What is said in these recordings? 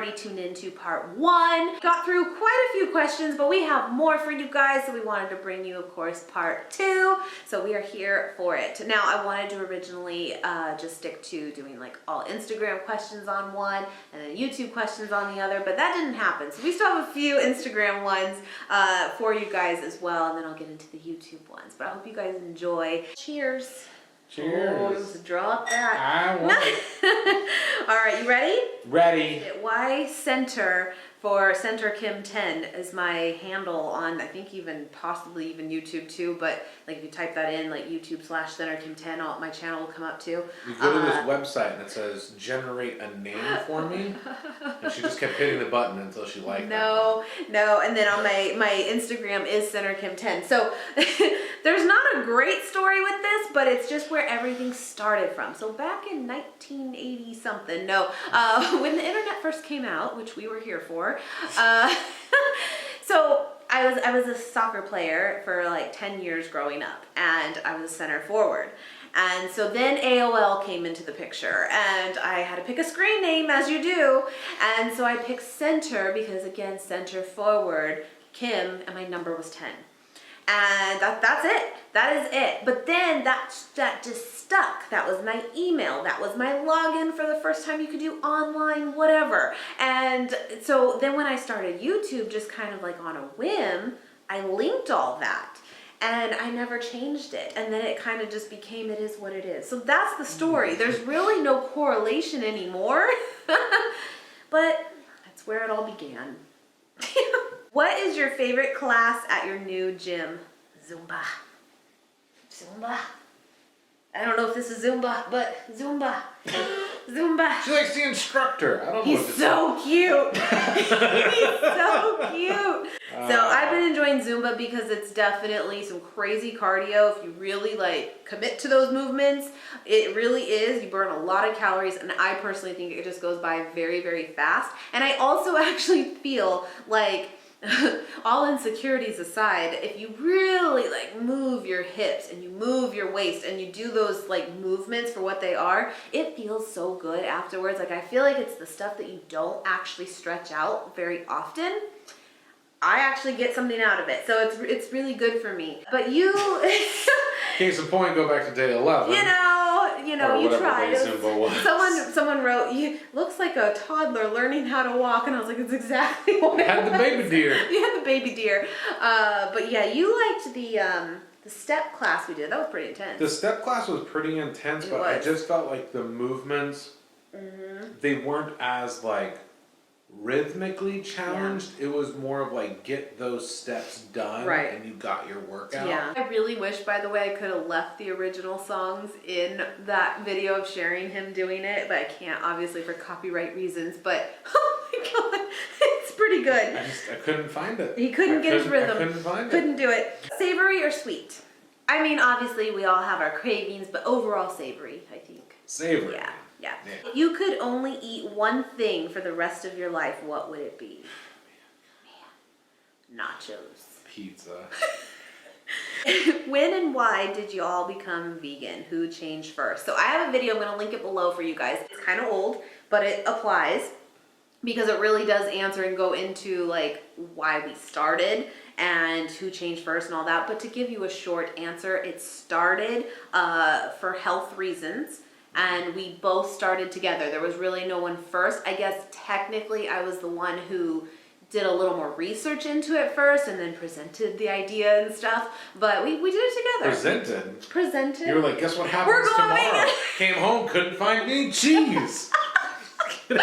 already tuned into part 1. Got through quite a few questions, but we have more for you guys, so we wanted to bring you, of course, part 2. So we are here for it. Now, I wanted to originally just stick to doing like all Instagram questions on one and then YouTube questions on the other, but that didn't happen. So we still have a few Instagram ones for you guys as well, and then I'll get into the YouTube ones. But I hope you guys enjoy. Cheers. Cheers. Oh, just drop that. I want it. All right, you ready? Ready. Y Center for Center Kim 10 is my handle on, I think possibly even YouTube too, but like if you type that in, like YouTube/Center Kim 10, my channel will come up too. You go to this website and it says generate a name for me, and she just kept hitting the button until she liked No, and then on my Instagram is Center Kim 10. So there's not a great story with this, but it's just where everything started from. So back in 1980 something, when the internet first came out, which we were here for, so I was a soccer player for like 10 years growing up, and I was a center forward. And so then AOL came into the picture, and I had to pick a screen name, as you do. And so I picked center because, again, center forward, Kim, and my number was 10. And that's it. That is it. But then that just stuck. That was my email. That was my login for the first time you could do online, whatever. And so then when I started YouTube, just kind of like on a whim, I linked all that. And I never changed it. And then it kind of just became, it is what it is. So that's the story. There's really no correlation anymore. But that's where it all began. What is your favorite class at your new gym? Zumba. Zumba. I don't know if this is Zumba, but Zumba. Zumba. She likes the instructor. I don't know. He's so cute. He's so cute. So I've been enjoying Zumba because it's definitely some crazy cardio. If you really like commit to those movements, it really is. You burn a lot of calories, and I personally think it just goes by very, very fast. And I also actually feel like, all insecurities aside, if you really like move your hips and you move your waist and you do those like movements for what they are, it feels so good afterwards. Like I feel like it's the stuff that you don't actually stretch out very often. I actually get something out of it, so it's really good for me. But you, case in point, go back to day 11. You know, you tried. Someone wrote, "You looks like a toddler learning how to walk," and I was like, "It's exactly what I had the baby deer." You had the baby deer, but yeah, you liked the step class we did. That was pretty intense. The step class was pretty intense, but I just felt like the movements, they weren't as like rhythmically challenged. It was more of like get those steps done, and you got your workout. Yeah, I really wish, by the way, I could have left the original songs in that video of sharing him doing it, but I can't, obviously, for copyright reasons. But oh my god, it's pretty good. I couldn't find it. He couldn't get his rhythm. I couldn't find it. Couldn't do it. Savory or sweet? I mean, obviously we all have our cravings, but overall savory, I think. Savory. Yeah. If you could only eat one thing for the rest of your life, what would it be? Man. Nachos. Pizza. When and why did you all become vegan? Who changed first? So I have a video, I'm going to link it below for you guys. It's kind of old, but it applies because it really does answer and go into like why we started and who changed first and all that. But to give you a short answer, it started for health reasons. And we both started together. There was really no one first. I guess technically I was the one who did a little more research into it first and then presented the idea and stuff. But we did it together. Presented. You were like, guess what happens tomorrow? Came home, couldn't find any cheese. Couldn't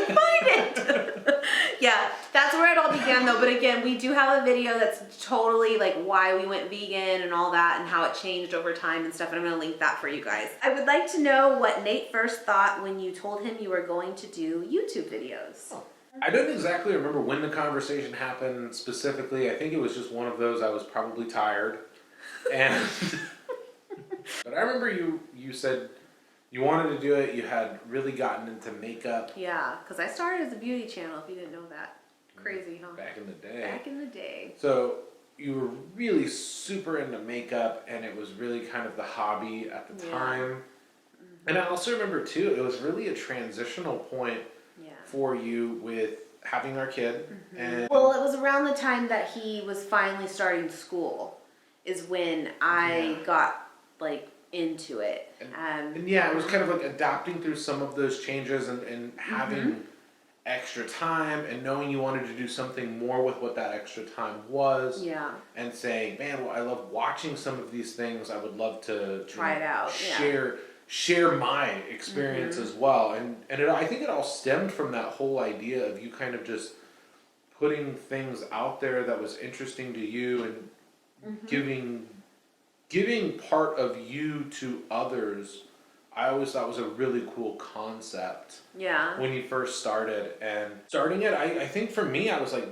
find it. Yeah, that's where it all began though. But again, we do have a video that's totally like why we went vegan and all that and how it changed over time and stuff. And I'm going to link that for you guys. I would like to know what Nate first thought when you told him you were going to do YouTube videos. Oh. I don't exactly remember when the conversation happened specifically. I think it was just one of those, I was probably tired. And but I remember you said you wanted to do it. You had really gotten into makeup. Yeah, because I started as a beauty channel, if you didn't know that. Crazy, huh? Back in the day. Back in the day. So you were really super into makeup, and it was really kind of the hobby at the time. And I also remember, too, it was really a transitional point for you with having our kid. And Well, it was around the time that he was finally starting school is when I got like into it. And yeah, it was kind of like adapting through some of those changes and having extra time and knowing you wanted to do something more with what that extra time was. Yeah. And saying, man, well, I love watching some of these things. I would love to Try it out. Share my experience as well. And I think it all stemmed from that whole idea of you kind of just putting things out there that was interesting to you and giving part of you to others. I always thought was a really cool concept. Yeah. When you first started. And starting it, I think for me, I was like,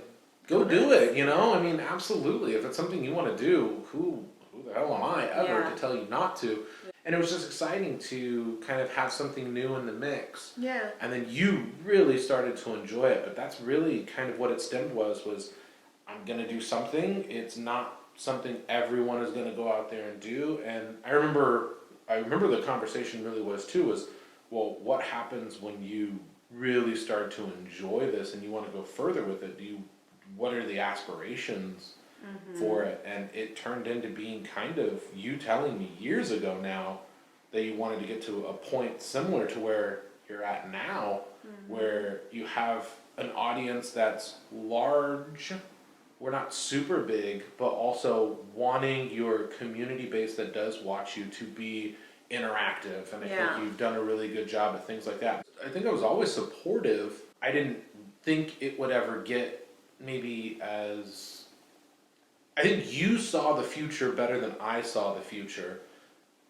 go do it, you know? I mean, absolutely. If it's something you want to do, who the hell am I ever to tell you not to? And it was just exciting to kind of have something new in the mix. Yeah. And then you really started to enjoy it. But that's really kind of what it stemmed was I'm going to do something. It's not something everyone is going to go out there and do. And I remember the conversation really was, well, what happens when you really start to enjoy this and you want to go further with it? What are the aspirations for it? And it turned into being kind of you telling me years ago now that you wanted to get to a point similar to where you're at now, where you have an audience that's large. We're not super big, but also wanting your community base that does watch you to be interactive. And I think you've done a really good job at things like that. I think I was always supportive. I didn't think it would ever get maybe as... I think you saw the future better than I saw the future,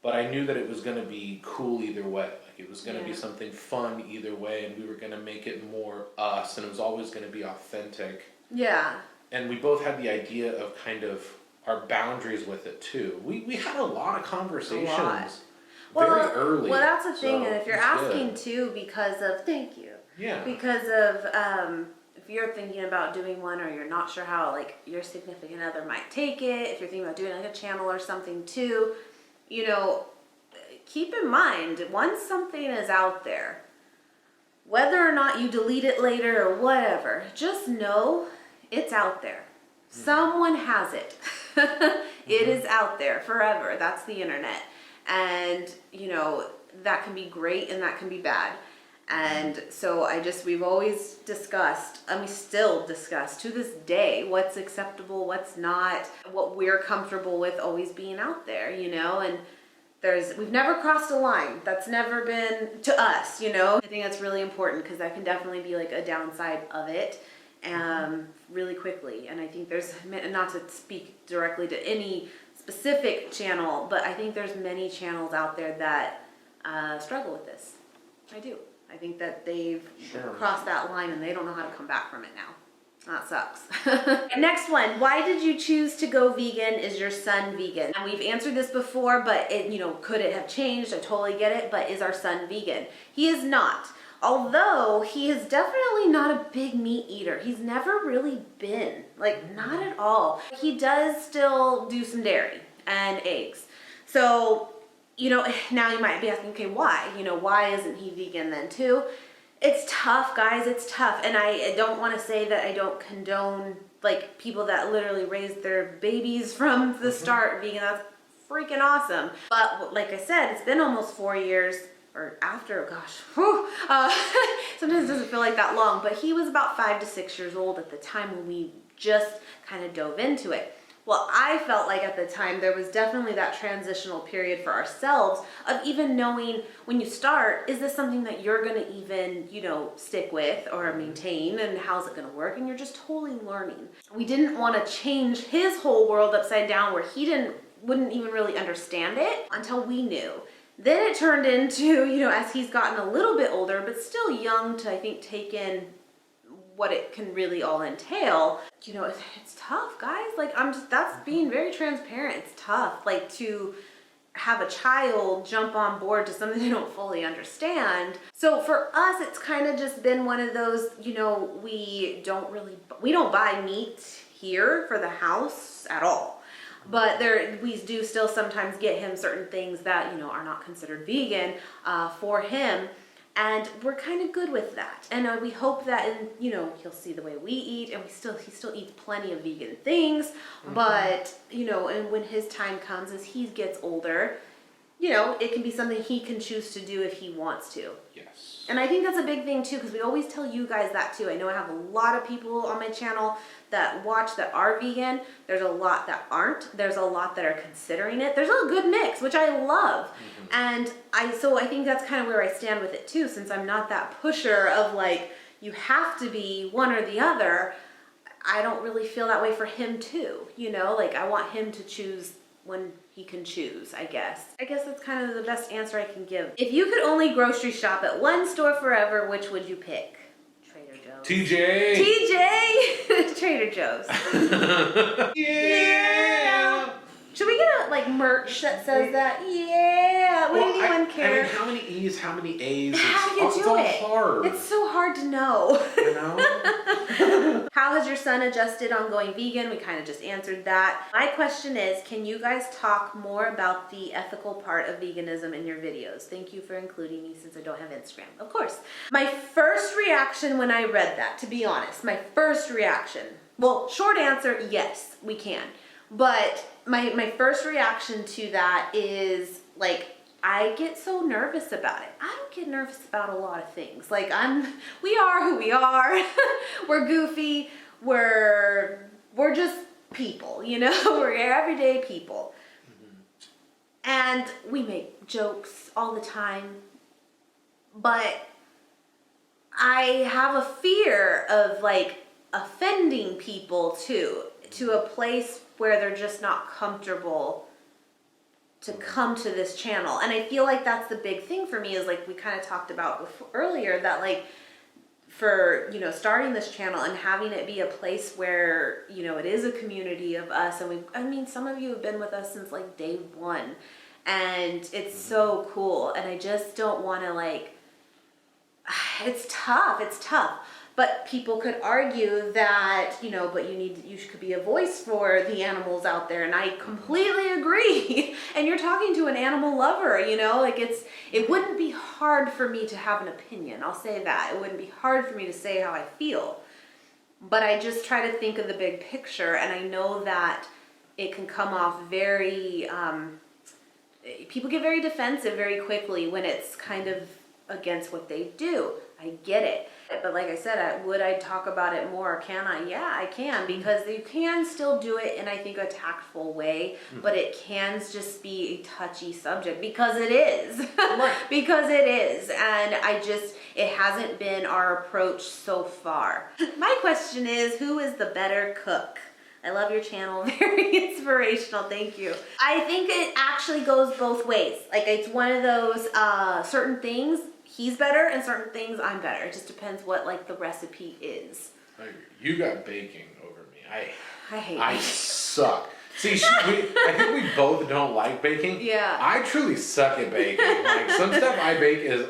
but I knew that it was going to be cool either way. Like it was going to be something fun either way, and we were going to make it more us, and it was always going to be authentic. Yeah. And we both had the idea of kind of our boundaries with it too. We had a lot of conversations very early. Well, that's the thing, so and if you're asking too because of, thank you. Yeah. Because of, if you're thinking about doing one or you're not sure how like your significant other might take it, if you're thinking about doing like a channel or something too, you know, keep in mind, once something is out there, whether or not you delete it later or whatever, just know it's out there. Someone has it. It is out there forever. That's the internet. And, you know, that can be great and that can be bad. And so we've always discussed, and we still discuss to this day, what's acceptable, what's not, what we're comfortable with always being out there, you know, and we've never crossed a line. That's never been to us, you know. I think that's really important because that can definitely be like a downside of it really quickly. And I think there's, not to speak directly to any specific channel, but I think there's many channels out there that struggle with this. I do. I think that they've crossed that line and they don't know how to come back from it now. That sucks. Next one. Why did you choose to go vegan? Is your son vegan? And we've answered this before, but could it have changed? I totally get it. But is our son vegan? He is not. Although he is definitely not a big meat eater. He's never really been. Like, not at all. He does still do some dairy and eggs. So, now you might be asking, okay, why? Why isn't he vegan then too? It's tough, guys. It's tough. And I don't want to say that I don't condone, like, people that literally raise their babies from the start vegan. That's freaking awesome. But like I said, it's been almost 4 years. Or after, gosh, sometimes it doesn't feel like that long, but he was about 5 to 6 years old at the time when we just kind of dove into it. Well, I felt like at the time there was definitely that transitional period for ourselves of even knowing when you start, is this something that you're going to even, stick with or maintain, and how's it going to work? And you're just totally learning. We didn't want to change his whole world upside down where he wouldn't even really understand it until we knew. Then it turned into, as he's gotten a little bit older, but still young to, I think, take in what it can really all entail. It's tough, guys. Like, that's being very transparent. It's tough, like, to have a child jump on board to something they don't fully understand. So for us, it's kind of just been one of those, we don't buy meat here for the house at all. But we do still sometimes get him certain things that, are not considered vegan for him. And we're kind of good with that. And we hope that, you know, he'll see the way we eat, and he still eats plenty of vegan things. But, you know, and when his time comes, as he gets older, you know, it can be something he can choose to do if he wants to. Yes. And I think that's a big thing too, because we always tell you guys that too. I know I have a lot of people on my channel that watch that are vegan. There's a lot that aren't. There's a lot that are considering it. There's a good mix, which I love. And so I think that's kind of where I stand with it too, since I'm not that pusher of like, you have to be one or the other. I don't really feel that way for him too. You know, like I want him to choose when he can choose, I guess. I guess that's kind of the best answer I can give. If you could only grocery shop at one store forever, which would you pick? Trader Joe's. TJ! TJ! Trader Joe's. Yeah! Should we get a like merch that says that? Yeah! Would anyone care? I mean, how many E's, how many A's? How do you do it? It's all hard. It's so hard to know. You know? How has your son adjusted on going vegan? We kind of just answered that. My question is, can you guys talk more about the ethical part of veganism in your videos? Thank you for including me since I don't have Instagram. Of course. My first reaction when I read that, to be honest, my first reaction, well, short answer, yes, we can. But my first reaction to that is like, I get so nervous about it. I don't get nervous about a lot of things. Like we are who we are. We're goofy. We're just people, you know? We're everyday people. And we make jokes all the time. But I have a fear of like offending people too, to a place where they're just not comfortable to come to this channel. And I feel like that's the big thing for me, is like we kind of talked about before, earlier, that like for, you know, starting this channel and having it be a place where, you know, it is a community of us. And I mean, some of you have been with us since like day one, and it's so cool. And I just don't want to like, it's tough. But people could argue that, you know, but you could be a voice for the animals out there. And I completely agree. And you're talking to an animal lover, you know, like it wouldn't be hard for me to have an opinion. I'll say that. It wouldn't be hard for me to say how I feel. But I just try to think of the big picture. And I know that it can come off very, people get very defensive very quickly when it's kind of against what they do. I get it. But like I said, would I talk about it more? Can I? Yeah, I can, because you can still do it in, I think, a tactful way, but it can just be a touchy subject, because it is. Right. Because it is. And it hasn't been our approach so far. My question is, who is the better cook? I love your channel. Very inspirational. Thank you. I think it actually goes both ways. Like, it's one of those certain things he's better, and certain things I'm better. It just depends what like the recipe is. I agree. You got baking over me. I hate I baking. Suck. See, I think we both don't like baking. Yeah. I truly suck at baking. Like, some stuff I bake is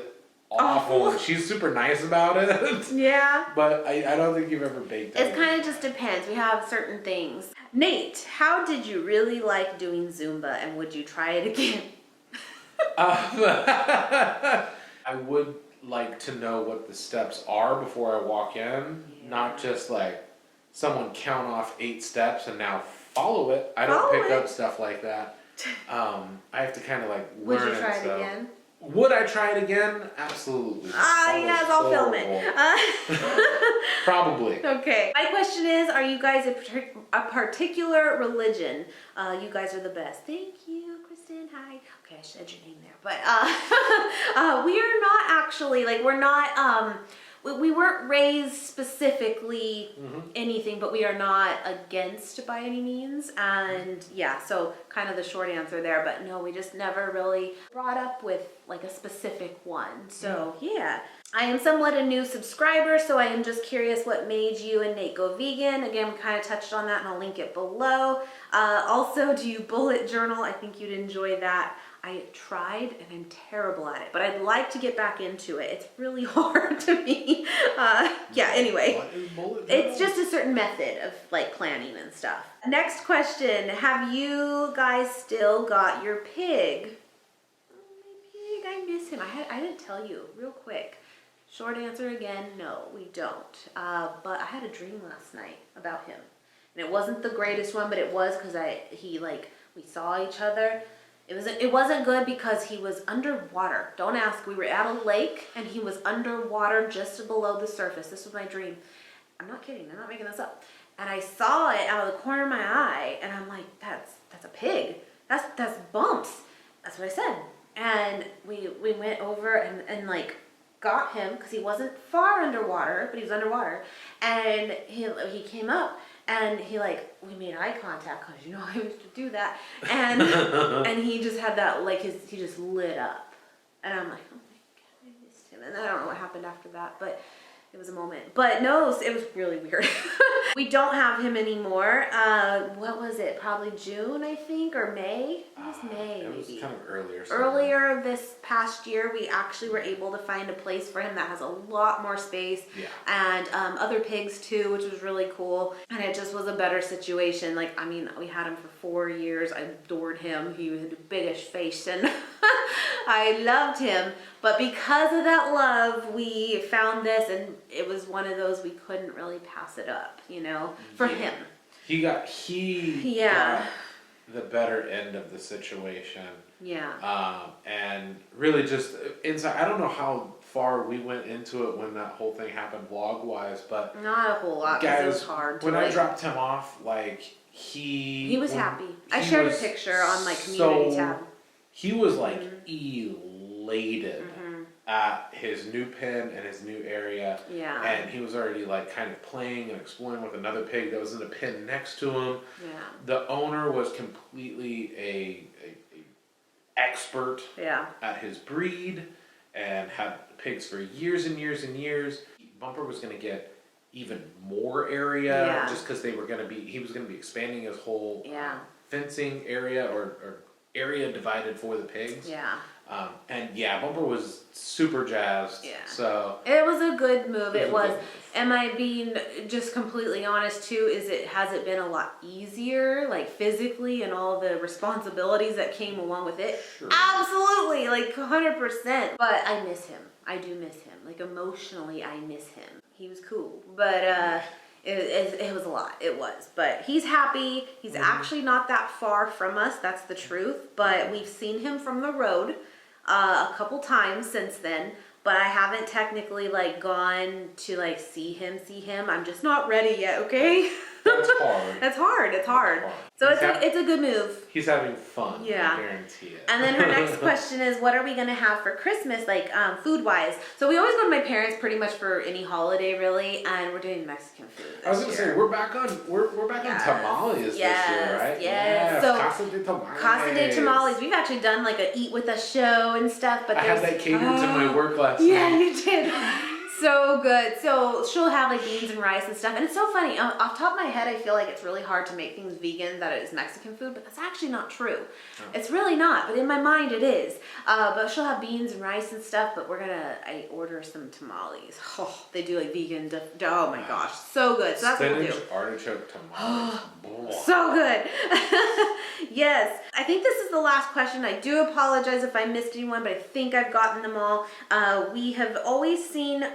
awful. And she's super nice about it. Yeah. But I don't think you've ever baked It anything. kind of just depends. We have certain things. Nate, how did you really like doing Zumba, and would you try it again? I would like to know what the steps are before I walk in, not just like someone count off 8 steps and now follow it. I don't pick up stuff like that. I have to kind of like learn it. Would you try it again? Would I try it again? Absolutely. Yes, I'll film it. Probably. Okay. My question is, are you guys a particular religion? You guys are the best. Thank you, Kristen. Hi. Okay, I said your name there. But we are not actually, like, we're not, we weren't raised specifically anything, but we are not against by any means. And yeah, so kind of the short answer there, but no, we just never really brought up with like a specific one. So yeah, I am somewhat a new subscriber, so I am just curious what made you and Nate go vegan. Again, we kind of touched on that, and I'll link it below. Also, do you bullet journal? I think you'd enjoy that. I tried, and I'm terrible at it, but I'd like to get back into it. It's really hard to me. Yeah, anyway, What is bullet it's journal? just a certain method of like planning and stuff. Next question, have you guys still got your pig? My pig, I miss him. I didn't tell you real quick. Short answer again, no, we don't. But I had a dream last night about him. And it wasn't the greatest one, but it was because we saw each other. It wasn't good because he was underwater. Don't ask. We were at a lake and he was underwater just below the surface. This was my dream. I'm not kidding. I'm not making this up. And I saw it out of the corner of my eye, and I'm like, that's a pig. That's Bumps. That's what I said. And we went over and like got him because he wasn't far underwater, but he was underwater. And he came up. And we made eye contact because I used to do that, and and he just had that he just lit up, and I'm like, oh my god, I missed him, and I don't know what happened after that, but it was a moment. But no, it was really weird. We don't have him anymore. What was it? Probably June, I think, or May. It was May. It was maybe. kind of earlier. Earlier this past year, we actually were able to find a place for him that has a lot more space, and other pigs too, which was really cool. And it just was a better situation. We had him for 4 years. I adored him. He had the biggest face, and I loved him. But because of that love, we found this, and it was one of those we couldn't really pass it up, for him. He got the better end of the situation. Yeah. And really just inside, I don't know how far we went into it when that whole thing happened vlog-wise, but... Not a whole lot, because it was hard to when I dropped him off, he was happy. I shared a picture on my community tab. He was elated at his new pen and his new area. Yeah. And he was already kind of playing and exploring with another pig that was in a pen next to him. Yeah. The owner was completely a expert at his breed and had pigs for years and years and years. Bumper was going to get even more area just because he was going to be expanding his whole fencing area or area divided for the pigs. Yeah. Bumper was super jazzed. Yeah. So it was a good move. It was. Am I being just completely honest too? Has it been a lot easier, physically, and all the responsibilities that came along with it? Sure. Absolutely, 100%. But I miss him. I do miss him. Emotionally, I miss him. He was cool, but it was a lot. It was. But he's happy. He's actually not that far from us. That's the truth. But we've seen him from the road a couple times since then. But I haven't technically gone to see him. I'm just not ready yet. Okay. That's hard. That's hard. It's hard. So it's a good move. He's having fun. Yeah. I guarantee it. And then her next question is, what are we gonna have for Christmas, food wise? So we always go to my parents pretty much for any holiday really, and we're doing Mexican food this year. I was gonna say we're back on tamales this year, right? Yes. So Casa de Tamales. Casa de Tamales. We've actually done a eat with us show and stuff, but I had that catered to my work last night. Yeah, you did. So good. So she'll have beans and rice and stuff. And it's so funny. Off the top of my head, I feel like it's really hard to make things vegan that it is Mexican food, but that's actually not true. Oh. It's really not, but in my mind it is. But she'll have beans and rice and stuff, but I order some tamales. Oh, they do vegan, oh my gosh, so good. So that's what we'll do. Spinach artichoke tamales. So good. Yes. I think this is the last question. I do apologize if I missed anyone, but I think I've gotten them all. We have always seen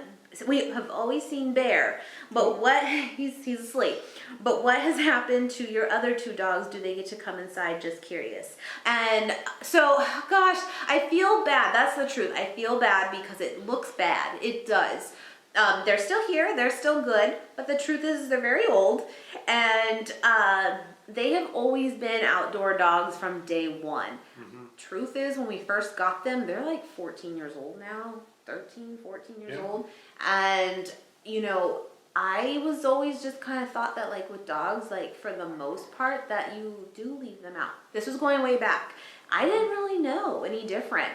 Bear, but he's asleep. But what has happened to your other two dogs? Do they get to come inside? Just curious. And so, gosh, I feel bad. That's the truth. I feel bad because it looks bad. It does. They're still here. They're still good. But the truth is they're very old. And they have always been outdoor dogs from day one. Mm-hmm. Truth is, when we first got them, they're 14 years old now. 13, 14 years old. And, I was always just kind of thought that with dogs, for the most part, that you do leave them out. This was going way back. I didn't really know any different.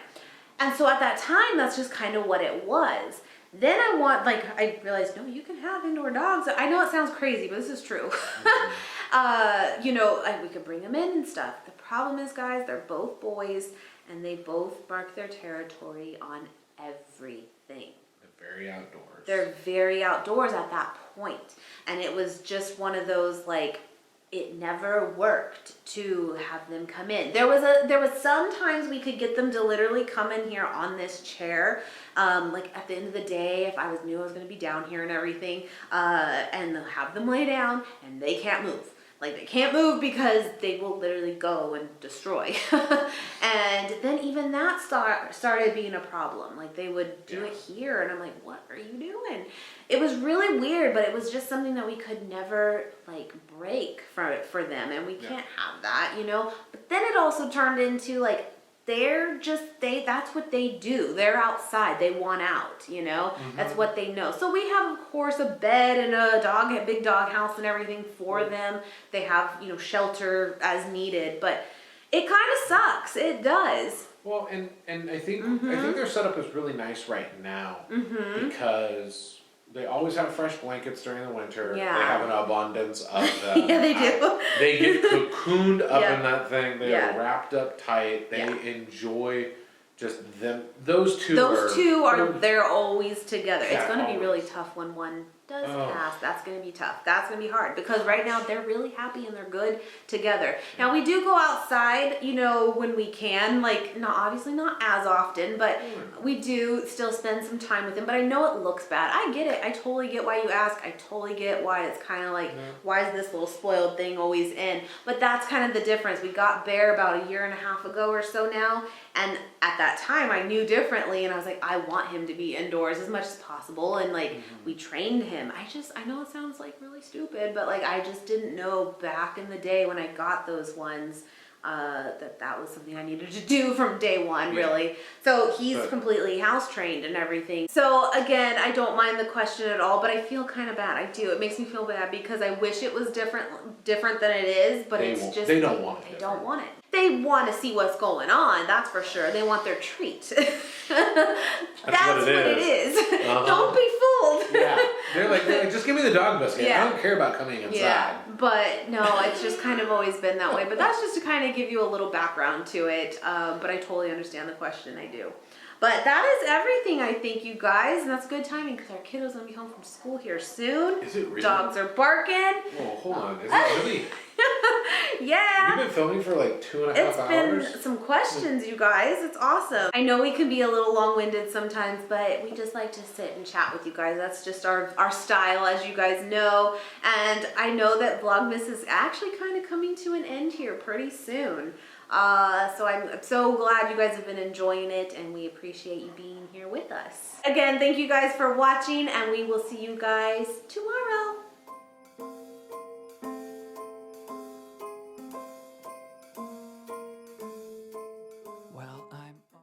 And so at that time, that's just kind of what it was. Then I realized, no, you can have indoor dogs. I know it sounds crazy, but this is true. Mm-hmm. We could bring them in and stuff. The problem is, guys, they're both boys, and they both mark their territory on everything. They're very outdoors. They're very outdoors at that point. And it was just one of those it never worked to have them come in. There was sometimes we could get them to literally come in here on this chair, like at the end of the day, if I knew I was gonna be down here and everything, and have them lay down, and they can't move. Like they can't move because they will literally go and destroy. And then even that started being a problem. Like they would do it here, and I'm like, what are you doing? It was really weird, but it was just something that we could never like break for them, and we can't have that, you know. But then it also turned into like that's what they do. They're outside. They want out, you know. That's what they know. So we have, of course, a bed and a big dog house and everything for them. They have, you know, shelter as needed, but it kind of sucks. It does. Well, and I think their setup is really nice right now because they always have fresh blankets during the winter. Yeah. They have an abundance of them. Yeah, they do. They get cocooned up in that thing. They Yeah. are wrapped up tight. They enjoy just them. Those two they're always together. Yeah, It's going to be always. really tough when one does pass. That's going to be tough. That's going to be hard because right now they're really happy and they're good together. Now we do go outside, you know, when we can, like obviously not as often, but we do still spend some time with them. But I know it looks bad. I get it. I totally get why you ask. I totally get why it's kind of like, why is this little spoiled thing always in? But that's kind of the difference. We got Bear about 1.5 years ago or so now. And at that time I knew differently, and I was like, I want him to be indoors as much as possible. And like, we trained him. I know it sounds like really stupid, but like, I just didn't know back in the day when I got those ones, that was something I needed to do from day one, really. So he's completely house trained and everything. So again, I don't mind the question at all, but I feel kind of bad. I do. It makes me feel bad because I wish it was different than it is, but they don't want it. They don't want it. They want to see what's going on, that's for sure. They want their treat. That's what it is. Don't be fooled. Yeah. They're like, just give me the dog biscuit. Yeah. I don't care about coming inside. Yeah, but no, it's just kind of always been that way. But that's just to kind of give you a little background to it. But I totally understand the question, I do. But that is everything, I think, you guys. And that's good timing because our kiddo's going to be home from school here soon. Is it really? Dogs are barking. Oh, hold on. Is it really? Yeah. You've been filming for like 2.5 hours? It's been some questions, you guys. It's awesome. I know we can be a little long-winded sometimes, but we just like to sit and chat with you guys. That's just our style, as you guys know. And I know that Vlogmas is actually kind of coming to an end here pretty soon. So I'm so glad you guys have been enjoying it, and we appreciate you being here with us. Again, thank you guys for watching, and we will see you guys tomorrow.